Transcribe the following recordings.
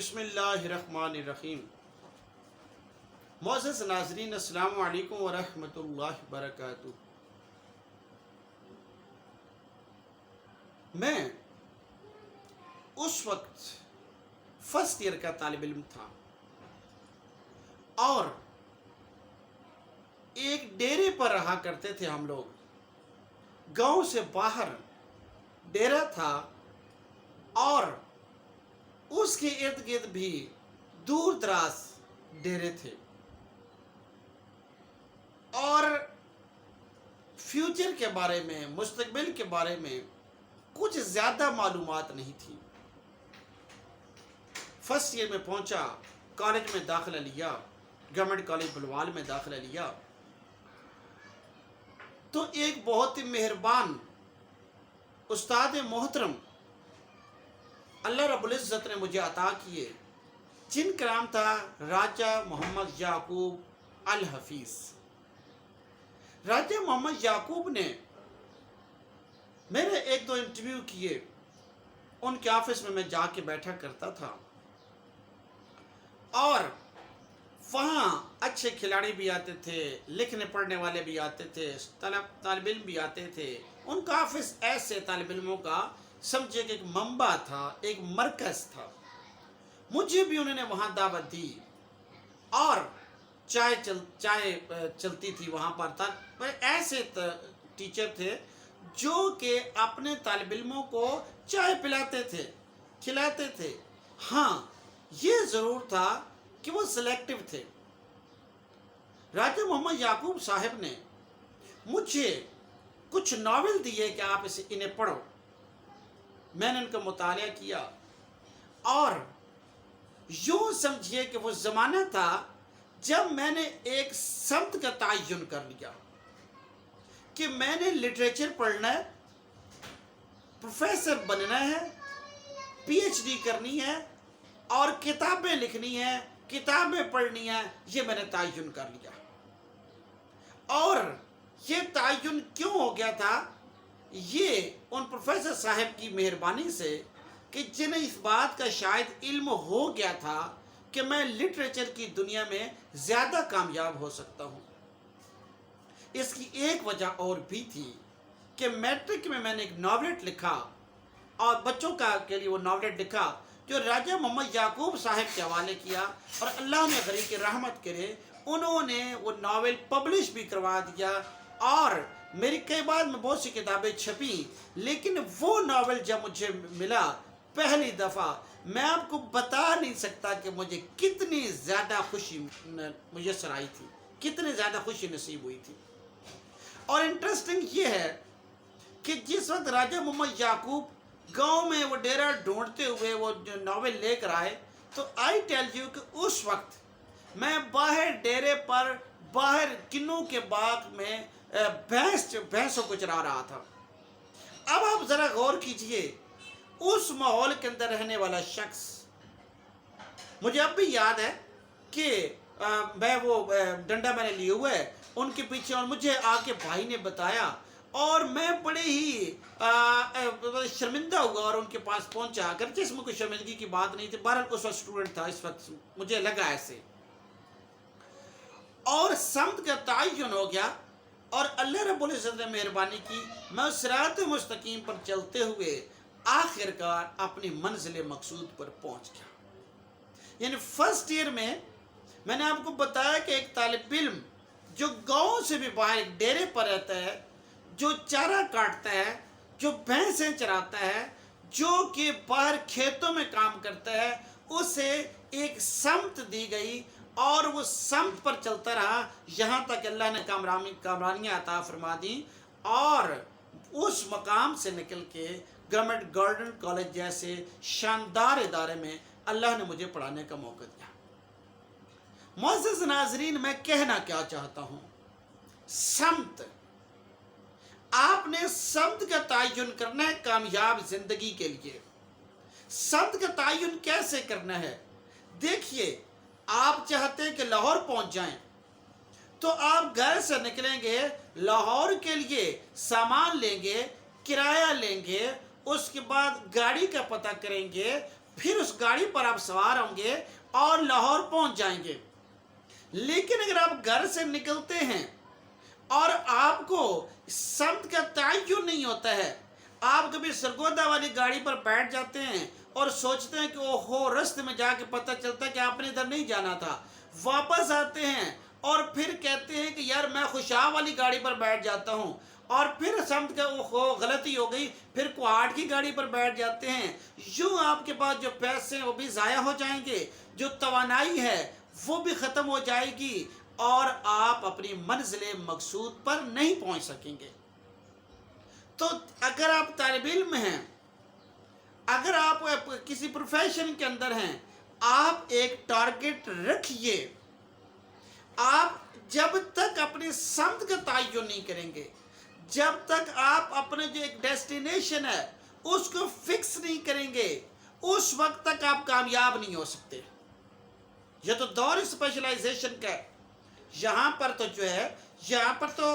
बिस्मिल्लाहिर्रहमानिर्रहीम। मोअज़्ज़ज़ नाज़रीन, अस्सलामु अलैकुम वरहमतुल्लाहि वबरकातुहू। मैं उस वक्त फर्स्ट ईयर का तालिब इल्म था और एक डेरे पर रहा करते थे हम लोग। गांव से बाहर डेरा था और उसके इर्द गिर्द भी दूर दराज डेरे थे और फ्यूचर के बारे में, मुस्तकबिल के बारे में कुछ ज़्यादा मालूमात नहीं थी। फर्स्ट ईयर में पहुंचा, कॉलेज में दाखिला लिया, गवर्नमेंट कॉलेज बुलवाल में दाखिला लिया तो एक बहुत ही मेहरबान उस्ताद मोहतरम अल्लाह रब्बुल इज़्ज़त ने मुझे अता किए, जिनका नाम था राजा मोहम्मद याकूब अल हफीज़। राजा मोहम्मद याकूब ने मेरे एक दो इंटरव्यू किए। उनके ऑफिस में मैं जाके बैठा करता था और वहाँ अच्छे खिलाड़ी भी आते थे, लिखने पढ़ने वाले भी आते थे, तालिब इल्म भी आते थे। उनका ऑफिस ऐसे तालिब इल्मों का समझे कि एक मंबा था, एक मरकज़ था। मुझे भी उन्होंने वहाँ दावत दी और चाय चलती थी वहाँ पर ऐसे टीचर थे जो कि अपने तालिब इल्मों को चाय पिलाते थे, खिलाते थे। हाँ, ये ज़रूर था कि वो सिलेक्टिव थे। राजा मोहम्मद याकूब साहब ने मुझे कुछ नावल दिए कि आप इन्हें पढ़ो। मैंने इनका मुतालिया किया और यूँ समझिए कि वो ज़माना था जब मैंने एक समत का तयन कर लिया कि मैंने लिटरेचर पढ़ना है, प्रोफेसर बनना है, पीएचडी करनी है और किताबें लिखनी है, किताबें पढ़नी है। ये मैंने तयन कर लिया। और ये तयन क्यों हो गया था? ये उन प्रोफेसर साहब की मेहरबानी से कि जिन्हें इस बात का शायद इल्म हो गया था कि मैं लिटरेचर की दुनिया में ज़्यादा कामयाब हो सकता हूँ। इसकी एक वजह और भी थी कि मैट्रिक में मैंने एक नॉवलेट लिखा और बच्चों के लिए वो नॉवलेट लिखा जो राजा मोहम्मद याकूब साहब के हवाले किया और अल्लाह ने गरीब की रहमत करे, उन्होंने वो नावल पब्लिश भी करवा दिया और मेरी कई बार में बहुत सी किताबें छपी। लेकिन वो नावल जब मुझे मिला पहली दफ़ा, मैं आपको बता नहीं सकता कि मुझे कितनी ज़्यादा खुशी मुयस्सर आई थी, कितनी ज़्यादा खुशी नसीब हुई थी। और इंटरेस्टिंग ये है कि जिस वक्त राजा मोहम्मद याकूब गांव में वो डेरा ढूंढते हुए वो जो नावल लेकर आए तो आई टेल यू कि उस वक्त मैं बाहर डेरे पर, बाहर किन्नू के बाग में भैंसों को चरा रहा था। अब आप ज़रा गौर कीजिए, उस माहौल के अंदर रहने वाला शख्स, मुझे अब भी याद है कि मैं वो डंडा मैंने लिए हुए उनके पीछे और मुझे आके भाई ने बताया और मैं बड़े ही शर्मिंदा हुआ और उनके पास पहुंचा। अगरचे इसमें कोई शर्मिंदगी की बात नहीं थी, बहरहाल उस वक्त स्टूडेंट था, इस वक्त मुझे लगा ऐसे और समत का तयन हो गया और अल्लाह रब्बुल इज़्ज़त ने मेहरबानी की। मैं उस सिरात मुस्तकीम पर चलते हुए आखिरकार अपनी मंजिल मकसूद पर पहुंच गया। यानी फर्स्ट ईयर में मैंने आपको बताया कि एक तालिब इल्म जो गांव से भी बाहर एक डेरे पर रहता है, जो चारा काटता है, जो भैंसें चराता है, जो कि बाहर खेतों में काम करता है, उसे एक समत दी गई और वो समत पर चलता रहा यहाँ तक अल्लाह ने कामरानियाँ अता फरमा दी और उस मकाम से निकल के गवर्नमेंट गार्डन कॉलेज जैसे शानदार इदारे में अल्लाह ने मुझे पढ़ाने का मौका दिया। मुअज़्ज़ज़ नाज़रीन, मैं कहना क्या चाहता हूँ, समत, आपने समत का तयन करना है कामयाब जिंदगी के लिए। समत का तयन कैसे करना है? देखिए, आप चाहते हैं कि लाहौर पहुंच जाएं तो आप घर से निकलेंगे, लाहौर के लिए सामान लेंगे, किराया लेंगे, उसके बाद गाड़ी का पता करेंगे, फिर उस गाड़ी पर आप सवार होंगे और लाहौर पहुंच जाएंगे। लेकिन अगर आप घर से निकलते हैं और आपको समत का तयन नहीं होता है, आप कभी सरगोदा वाली गाड़ी पर बैठ जाते हैं और सोचते हैं कि ओहो, रास्ते में जाके पता चलता है कि आपने इधर नहीं जाना था, वापस आते हैं और फिर कहते हैं कि यार मैं खुशाह वाली गाड़ी पर बैठ जाता हूँ, और फिर समझ के ओहो गलती हो गई, फिर कुहाड़ की गाड़ी पर बैठ जाते हैं। यूँ आपके पास जो पैसे हैं वो भी ज़ाया हो जाएंगे, जो तवानाई है वो भी ख़त्म हो जाएगी, और आप अपनी मंजिल मकसूद पर नहीं पहुँच सकेंगे। तो अगर आप तालिब इल्म हैं, अगर आप किसी प्रोफेशन के अंदर हैं, आप एक टारगेट रखिए। आप जब तक अपनी समत का तयन नहीं करेंगे, जब तक आप अपने जो एक डेस्टिनेशन है उसको फिक्स नहीं करेंगे, उस वक्त तक आप कामयाब नहीं हो सकते। यह तो दौर स्पेशलाइजेशन का है। यहाँ पर तो जो है, यहाँ पर तो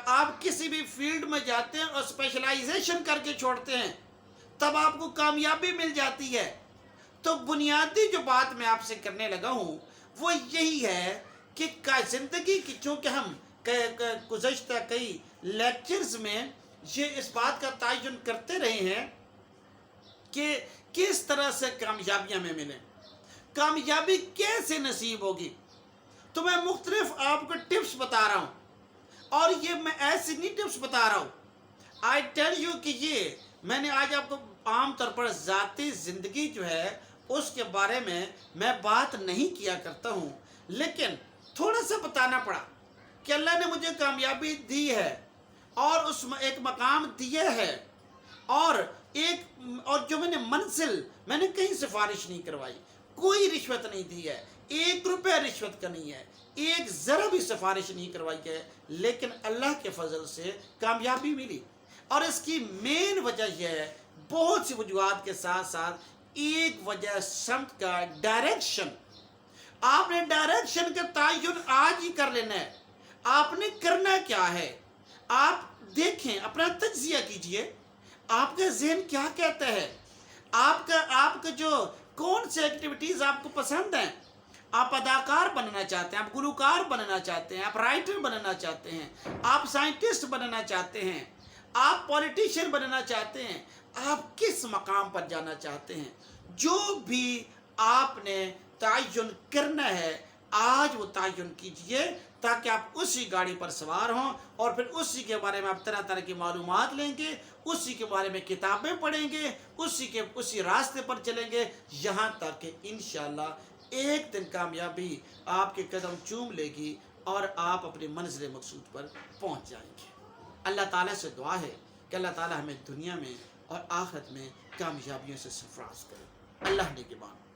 आप किसी भी फील्ड में जाते हैं और स्पेशलाइजेशन करके छोड़ते हैं, तब आपको कामयाबी मिल जाती है। तो बुनियादी जो बात मैं आपसे करने लगा हूँ वो यही है कि ज़िंदगी की, चूँकि हम गुज़श्ता कई लेक्चर्स में ये इस बात का तयन करते रहे हैं कि किस तरह से कामयाबियाँ में मिलें, कामयाबी कैसे नसीब होगी। तो मैं मुख्तलिफ आपको टिप्स बता रहा हूँ, और ये मैं ऐसी नहीं टिप्स बता रहा हूँ, आई टेल यू कि ये मैंने आज आपको आम तौर पर ज़ाती ज़िंदगी जो है उसके बारे में मैं बात नहीं किया करता हूँ, लेकिन थोड़ा सा बताना पड़ा कि अल्लाह ने मुझे कामयाबी दी है और उस एक मकाम दिया है, और जो मैंने मंजिल, मैंने कहीं सिफारिश नहीं करवाई, कोई रिश्वत नहीं दी है, 1 रुपया रिश्वत का नहीं है, एक ज़रा भी सिफारिश नहीं करवाई है, लेकिन अल्लाह के फजल से कामयाबी मिली। और इसकी मेन वजह यह है, बहुत सी वजूहात के साथ साथ एक वजह समत का डायरेक्शन। आपने डायरेक्शन का तयन आज ही कर लेना है। आपने करना क्या है, आप देखें, अपना तज्जिया कीजिए, आपका ज़हन क्या कहता है, आपका जो कौन सी एक्टिविटीज़ आपको पसंद हैं। आप अदाकार बनना चाहते हैं, आप गुलकार बनना चाहते हैं, आप राइटर बनना चाहते हैं, आप साइंटिस्ट बनना चाहते हैं, आप पॉलिटिशियन बनना चाहते हैं, आप किस मकाम पर जाना चाहते हैं, जो भी आपने तयन करना है आज वो तयन कीजिए, ताकि आप उसी गाड़ी पर सवार हों और फिर उसी के बारे में आप तरह तरह की मालूमात लेंगे, उसी के बारे में किताबें पढ़ेंगे, उसी रास्ते पर चलेंगे, यहाँ तक कि इंशाअल्लाह एक दिन कामयाबी आपके कदम चूम लेगी और आप अपनी मंजिल मकसूद पर पहुँच जाएंगे। अल्लाह ताला से दुआ है कि अल्लाह ताला हमें दुनिया में और आखिरत में कामयाबियों से सरफराज करे। अल्लाह ने के बाद